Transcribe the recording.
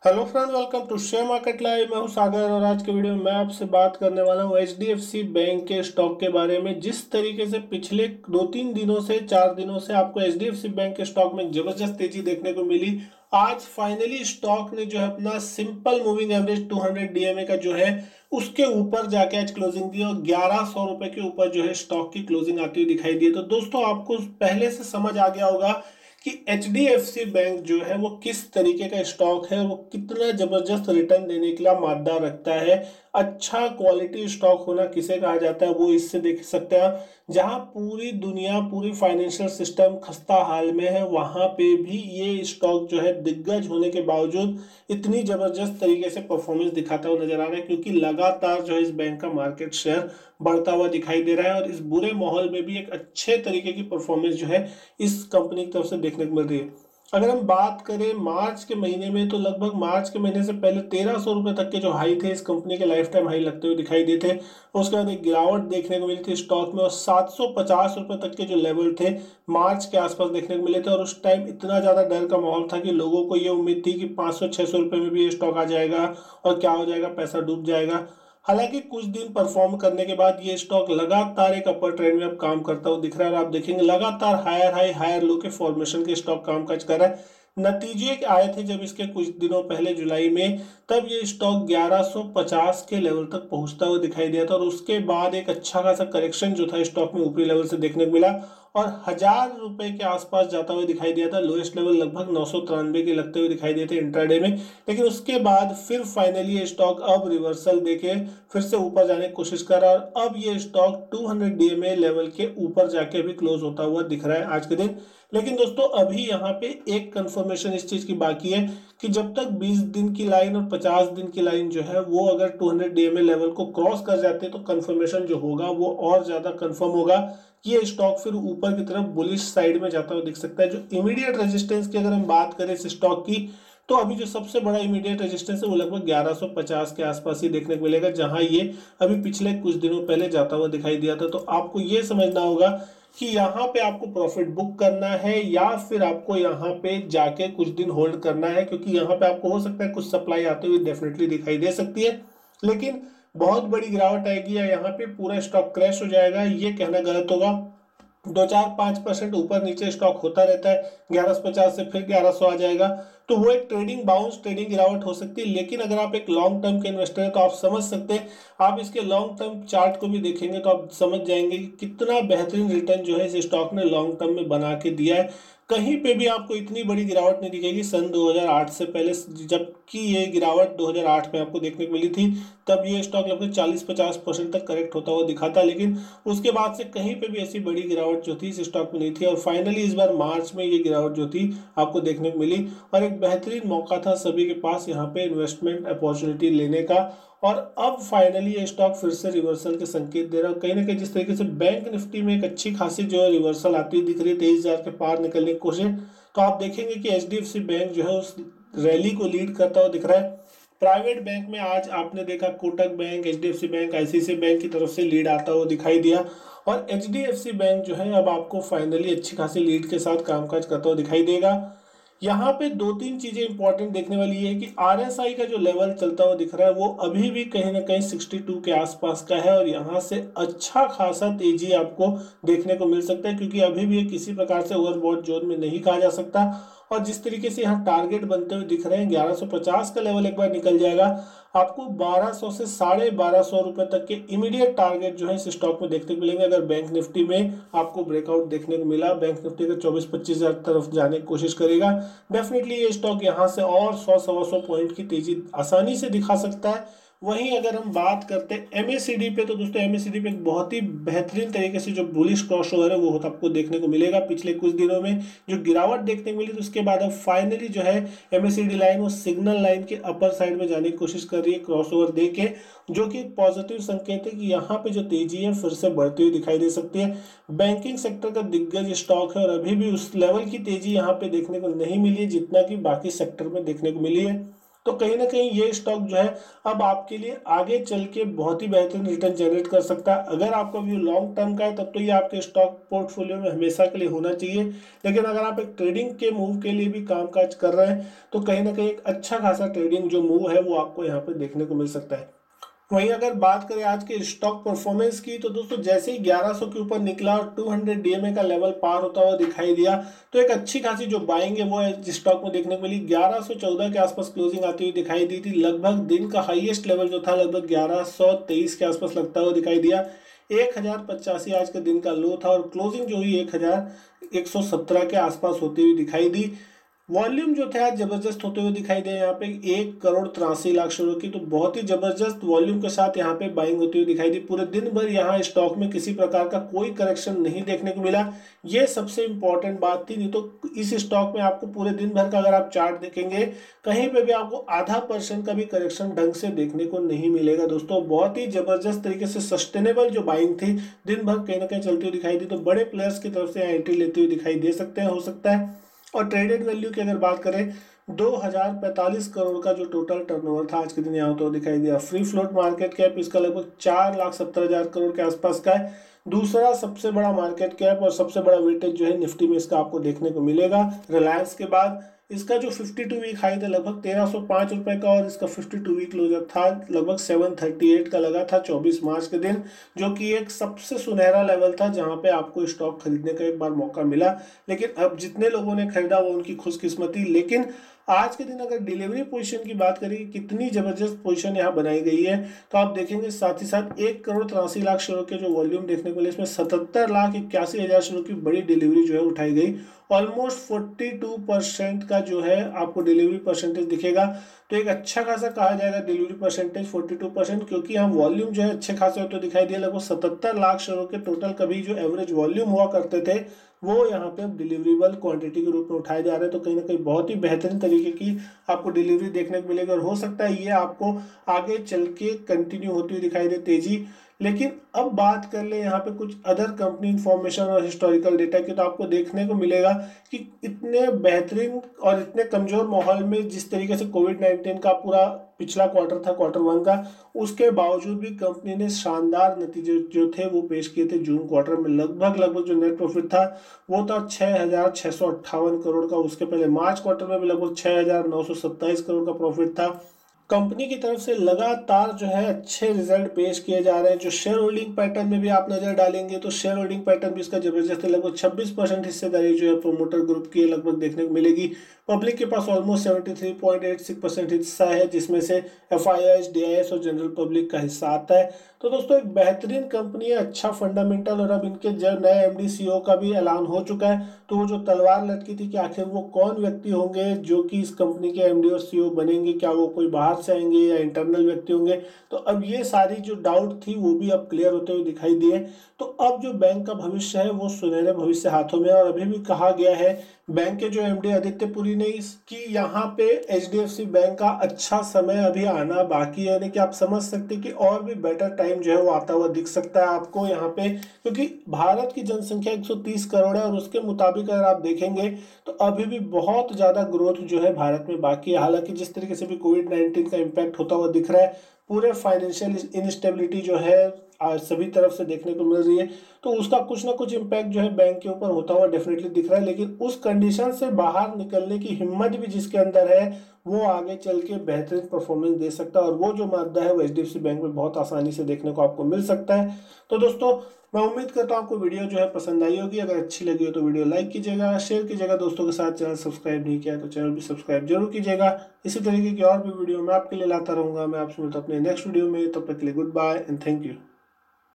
Hello friend, welcome to share market live. मैं हूं सागर और आज के वीडियो में मैं आपसे बात करने वाला हूं एचडीएफसी बैंक के स्टॉक के बारे में। जिस तरीके से पिछले 2-3 दिनों से 4 दिनों से आपको एचडीएफसी बैंक के स्टॉक में जबरदस्त तेजी देखने को मिली, आज फाइनली स्टॉक ने जो है अपना सिंपल मूविंग एवरेज 200 डीएमए का जो है उसके ऊपर जाके आज क्लोजिंग दी और 1100 रुपए के ऊपर जो है स्टॉक की क्लोजिंग आती हुई दिखाई दी है। तो दोस्तों, आपको पहले से समझ आ गया होगा कि H D F C bank जो है वो किस तरीके का स्टॉक है, वो कितना जबरदस्त रिटर्न देने के लिए मादा रखता है। अच्छा क्वालिटी स्टॉक होना किसे कहा जाता है वो इससे देख सकते हैं। जहां पूरी दुनिया, पूरी फाइनेंशियल सिस्टम खस्ता हाल में है, वहां पे भी ये स्टॉक जो है दिग्गज होने के बावजूद इतनी जबरदस्त तरीके से परफॉर्मेंस दिखाता हुआ नजर आ रहा है, क्योंकि लगातार जो है इस बैंक का मार्केट शेयर बढ़ता हुआ दिखाई दे रहा है और इस बुरे माहौल में भी एक अच्छे तरीके की परफॉर्मेंस जो है इस कंपनी की तरफ से देखने को मिल रही है। अगर हम बात करें मार्च के महीने में, तो लगभग मार्च के महीने से पहले 1300 रुपए तक के जो हाई थे इस कंपनी के लाइफ टाइम हाई लगते हुए दिखाई देते थे। उसके बाद एक गिरावट देखने को मिली थी स्टॉक में और 750 रुपए तक के जो लेवल थे मार्च के आसपास देखने को मिले थे। और उस टाइम इतना ज्यादा डर का माहौल था कि लोगों को ये उम्मीद थी कि 500-600 रुपए में भी ये स्टॉक आ जाएगा और क्या हो जाएगा, पैसा डूब जाएगा। हालांकि कुछ दिन परफॉर्म करने के बाद ये स्टॉक लगातार एक अपर ट्रेंड में अब काम करता हुआ दिख रहा है और आप देखेंगे लगातार हायर हाई हायर लो के फॉर्मेशन के स्टॉक कामकाज कर रहा है। नतीजे आए थे जब इसके कुछ दिनों पहले जुलाई में, तब ये स्टॉक 1150 के लेवल तक पहुंचता हुआ दिखाई दिया था और उसके बाद एक अच्छा खासा करेक्शन जो था स्टॉक में ऊपरी लेवल से देखने को मिला और 1000 रुपए के आसपास जाता हुआ दिखाई दिया था। लोएस्ट लेवल लगभग 993 के लगते हुए दिखाई दिए थे इंट्राडे में। लेकिन उसके बाद फिर फाइनली ये स्टॉक अब रिवर्सल देके फिर से ऊपर जाने की कोशिश कर रहा है और अब ये स्टॉक 200 डीएमए लेवल के ऊपर जाके भी क्लोज होता हुआ दिख रहा है आज के दिन। लेकिन दोस्तों, अभी यहाँ पे एक कंफर्मेशन इस चीज की बाकी है कि जब तक 20 दिन की लाइन और 50 दिन की लाइन जो है वो अगर 200 डीएमए लेवल को क्रॉस कर जाते हैं तो कंफर्मेशन जो होगा वो और ज्यादा कंफर्म होगा कि ये स्टॉक फिर ऊपर की तरफ बुलिश साइड में जाता हुआ दिख सकता है। जो इमीडिएट रेजिस्टेंस की अगर हम बात करें इस स्टॉक की, तो अभी जो सबसे बड़ा इमीडिएट रेजिस्टेंस है वो लगभग 1150 के आसपास ही देखने को मिलेगा, जहां ये अभी पिछले कुछ दिनों पहले जाता हुआ दिखाई दिया था। तो आपको ये समझना होगा कि यहाँ पे आपको प्रॉफिट बुक करना है या फिर आपको यहाँ पे जाके कुछ दिन होल्ड करना है, क्योंकि यहाँ पे आपको हो सकता है कुछ सप्लाई आते हुए डेफिनेटली दिखाई दे सकती है, लेकिन बहुत बड़ी गिरावट आएगी या यहाँ पे पूरा स्टॉक क्रैश हो जाएगा ये कहना गलत होगा। 2-4-5% ऊपर नीचे स्टॉक होता रहता है, 1150 से फिर 1100 आ जाएगा। तो वो एक ट्रेडिंग बाउंस, ट्रेडिंग गिरावट हो सकती है। लेकिन अगर आप एक लॉन्ग टर्म के इन्वेस्टर हैं तो आप समझ सकते हैं, आप इसके लॉन्ग टर्म चार्ट को भी देखेंगे तो आप समझ जाएंगे कि कितना बेहतरीन रिटर्न जो है इस स्टॉक ने लॉन्ग टर्म में बना के दिया है। कहीं पे भी आपको इतनी बड़ी गिरावट नहीं दिखेगी सन 2008 से पहले, जबकि ये गिरावट 2008 में आपको देखने को मिली थी। तब ये स्टॉक लगभग 40-50% तक करेक्ट होता हुआ दिखा था, लेकिन उसके बाद से कहीं पे भी ऐसी बड़ी गिरावट जो थी इस स्टॉक में नहीं थी और फाइनली इस बार मार्च में ये गिरावट जो थी आपको देखने को मिली और एक बेहतरीन मौका था सभी के पास यहाँ पे इन्वेस्टमेंट अपॉर्चुनिटी लेने का। और अब फाइनली ये स्टॉक फिर से रिवर्सल के संकेत दे रहा है। कहीं ना कहीं जिस तरीके से बैंक निफ्टी में एक अच्छी खासी जो है रिवर्सल आती हुई दिख रही है 23,000 के पार निकलने की कोशिश, तो आप देखेंगे कि एचडीएफसी बैंक जो है उस रैली को लीड करता हुआ दिख रहा है। प्राइवेट बैंक में आज आपने देखा Kotak bank, HDFC bank, ICICI bank की तरफ से लीड आता हुआ दिखाई दिया और एचडीएफसी बैंक जो है अब आपको फाइनली अच्छी खासी लीड के साथ कामकाज करता हुआ दिखाई देगा। यहाँ पे 2-3 चीजें इंपॉर्टेंट देखने वाली है कि आरएसआई का जो लेवल चलता हुआ दिख रहा है वो अभी भी कहीं ना कहीं 62 के आसपास का है और यहाँ से अच्छा खासा तेजी आपको देखने को मिल सकता है, क्योंकि अभी भी ये किसी प्रकार से ओवरबॉट जोन में नहीं कहा जा सकता। और जिस तरीके से यहाँ टारगेट बनते हुए दिख रहे हैं 1150 का लेवल एक बार निकल जाएगा, आपको 1200 से 1250 रुपए तक के इमीडिएट टारगेट जो है इस स्टॉक में देखने को मिलेंगे। अगर बैंक निफ्टी में आपको ब्रेकआउट देखने को मिला, बैंक निफ्टी का 24-25 हजार तरफ जाने की कोशिश करेगा, डेफिनेटली ये स्टॉक यहाँ से और 100-125 पॉइंट की तेजी आसानी से दिखा सकता है। वहीं अगर हम बात करते हैं एमएसीडी पे, तो दोस्तों एमएसीडी पे एक बहुत ही बेहतरीन तरीके से जो बुलिश क्रॉस ओवर है वो आपको देखने को मिलेगा। पिछले कुछ दिनों में जो गिरावट देखने को मिली तो उसके बाद अब फाइनली जो है एमएसीडी लाइन वो सिग्नल लाइन के अपर साइड में जाने की कोशिश कर रही है क्रॉस ओवर दे के, जो कि एक पॉजिटिव संकेत है कि यहाँ पे जो तेजी है फिर से बढ़ती हुई दिखाई दे सकती है। बैंकिंग सेक्टर का दिग्गज स्टॉक है और अभी भी उस लेवल की तेजी यहाँ पे देखने को नहीं मिली है जितना कि बाकी सेक्टर में देखने को मिली है। तो कहीं ना कहीं ये स्टॉक जो है अब आपके लिए आगे चल के बहुत ही बेहतरीन रिटर्न जनरेट कर सकता है। अगर आपका व्यू लॉन्ग टर्म का है तब तो ये आपके स्टॉक पोर्टफोलियो में हमेशा के लिए होना चाहिए, लेकिन अगर आप एक ट्रेडिंग के मूव के लिए भी कामकाज कर रहे हैं तो कहीं ना कहीं एक अच्छा खासा ट्रेडिंग जो मूव है वो आपको यहाँ पे देखने को मिल सकता है। वहीं अगर बात करें आज के स्टॉक परफॉर्मेंस की तो दोस्तों जैसे ही 1100 के ऊपर निकला और 200 डीएमए का लेवल पार होता हुआ दिखाई दिया तो एक अच्छी खासी जो बाइंग है वो है स्टॉक में देखने को मिली। 1114 के आसपास क्लोजिंग आती हुई दिखाई दी थी। लगभग दिन का हाईएस्ट लेवल जो था लगभग 1123 के आसपास लगता हुआ दिखाई दिया। 1085 आज के दिन का लो था और क्लोजिंग जो हुई 1117 के आसपास होती हुई दिखाई दी। वॉल्यूम जो था जबरदस्त होते हुए दिखाई दे यहाँ पे 1,83,00,000 शेयरों की, तो बहुत ही जबरदस्त वॉल्यूम के साथ यहाँ पे बाइंग होती हुई दिखाई दी। पूरे दिन भर यहाँ स्टॉक में किसी प्रकार का कोई करेक्शन नहीं देखने को मिला, ये सबसे इंपॉर्टेंट बात थी। नहीं तो इस स्टॉक में आपको पूरे दिन भर का अगर आप चार्ट देखेंगे कहीं पे भी आपको ½ % का भी करेक्शन ढंग से देखने को नहीं मिलेगा। दोस्तों बहुत ही जबरदस्त तरीके से सस्टेनेबल जो बाइंग थी दिन भर कहीं ना कहीं चलती हुई दिखाई दी। तो बड़े प्लेयर्स की तरफ से एंट्री लेते हुए दिखाई दे सकते हैं, हो सकता है। और ट्रेडेड वैल्यू की अगर बात करें 2045 करोड़ का जो टोटल टर्नओवर था आज के दिन यहाँ तो दिखाई दिया। फ्री फ्लोट मार्केट कैप इसका लगभग 4,70,000 करोड़ के आसपास का है। दूसरा सबसे बड़ा मार्केट कैप और सबसे बड़ा वेटेज जो है निफ्टी में इसका आपको देखने को मिलेगा रिलायंस के बाद। इसका जो 52 वीक हाई था लगभग 1305 रुपए का और इसका 52 वीक क्लोजर था लगभग 738 का लगा था 24 मार्च के दिन, जो कि एक सबसे सुनहरा लेवल था जहां पे आपको स्टॉक खरीदने का एक बार मौका मिला। लेकिन अब जितने लोगों ने खरीदा वो उनकी खुशकिस्मती। लेकिन आज के दिन अगर डिलीवरी पोजीशन की बात करें कितनी जबरदस्त पोजीशन यहाँ बनाई गई है तो आप देखेंगे साथ ही साथ 1,83,00,000 शेयरों के जो वॉल्यूम देखने को मिले इसमें 77,81,000 शेयरों की बड़ी डिलीवरी जो है उठाई गई। ऑलमोस्ट 42% का जो है आपको डिलीवरी परसेंटेज दिखेगा। तो एक अच्छा खासा कहा जाएगा डिलीवरी परसेंटेज 42%, क्योंकि यहाँ वॉल्यूम जो है अच्छे खासे होते दिखाई दिए। लगभग 77 लाख शेयरों के टोटल कभी जो एवरेज वॉल्यूम हुआ करते थे वो यहाँ पे अब डिलीवरेबल क्वांटिटी के रूप में उठाए जा रहे हैं। तो कहीं ना कहीं बहुत ही बेहतरीन तरीके की आपको डिलीवरी देखने को मिलेगी और हो सकता है ये आपको आगे चल के कंटिन्यू होती हुई दिखाई दे तेजी। लेकिन अब बात कर ले यहाँ पे कुछ अदर कंपनी इंफॉर्मेशन और हिस्टोरिकल डेटा की, तो आपको देखने को मिलेगा कि इतने बेहतरीन और इतने कमजोर माहौल में जिस तरीके से कोविड-19 का पूरा पिछला क्वार्टर था Q1 का, उसके बावजूद भी कंपनी ने शानदार नतीजे जो थे वो पेश किए थे। जून क्वार्टर में लगभग जो नेट प्रॉफिट था वो था 6,658 करोड़ का। उसके पहले मार्च क्वार्टर में भी लगभग 6,927 करोड़ का प्रॉफिट था। कंपनी की तरफ से लगातार जो है अच्छे रिजल्ट पेश किए जा रहे हैं। जो शेयर होल्डिंग पैटर्न में भी आप नजर डालेंगे तो शेयर होल्डिंग पैटर्न भी इसका जबरदस्त है। लगभग 26% हिस्सेदारी जो है प्रोमोटर ग्रुप की लगभग देखने को मिलेगी। पब्लिक के पास ऑलमोस्ट 73.86% हिस्सा है, जिसमें से FIIs, DIS और जनरल पब्लिक का हिस्सा आता है। तो दोस्तों एक बेहतरीन कंपनी है, अच्छा फंडामेंटल। और अब इनके जो नए MD CEO का भी ऐलान हो चुका है। तो वो जो तलवार लटकी थी कि आखिर वो कौन व्यक्ति होंगे जो कि इस कंपनी के MD और CEO बनेंगे, क्या वो कोई बाहर से आएंगे या इंटरनल व्यक्ति होंगे, तो अब ये सारी जो डाउट थी वो भी अब क्लियर होते हुए दिखाई दिए। तो अब जो बैंक का भविष्य है वो सुनहरे भविष्य हाथों में है। और अभी भी कहा गया है बैंक के जो MD आदित्य पुरी ने इसकी यहाँ पे HDFC बैंक का अच्छा समय अभी आना बाकी है, यानी कि आप समझ सकते हैं कि और भी बेटर टाइम जो है वो आता हुआ दिख सकता है आपको यहाँ पे। क्योंकि भारत की जनसंख्या 130 करोड़ है और उसके मुताबिक अगर आप देखेंगे तो अभी भी बहुत ज़्यादा ग्रोथ जो है भारत में बाकी है। हालांकि जिस तरीके से भी कोविड-19 का इम्पैक्ट होता हुआ दिख रहा है, पूरे फाइनेंशियल इनस्टेबिलिटी जो है आज सभी तरफ से देखने को मिल रही है, तो उसका कुछ ना कुछ इम्पैक्ट जो है बैंक के ऊपर होता हुआ डेफिनेटली दिख रहा है। लेकिन उस कंडीशन से बाहर निकलने की हिम्मत भी जिसके अंदर है वो आगे चल के बेहतरीन परफॉर्मेंस दे सकता है। और वो जो मादा है वो HDFC बैंक में बहुत आसानी से देखने को आपको मिल सकता है। तो दोस्तों मैं उम्मीद करता हूँ आपको वीडियो जो है पसंद आई होगी। अगर अच्छी लगी हो तो वीडियो लाइक कीजिएगा, शेयर कीजिएगा दोस्तों के साथ। चैनल सब्सक्राइब नहीं किया तो चैनल भी सब्सक्राइब जरूर कीजिएगा। इसी तरीके की और भी वीडियो मैं आपके लिए लाता रहूंगा। मैं आपसे मिलता हूं अपने नेक्स्ट वीडियो में, तब तक के लिए good bye and thank you.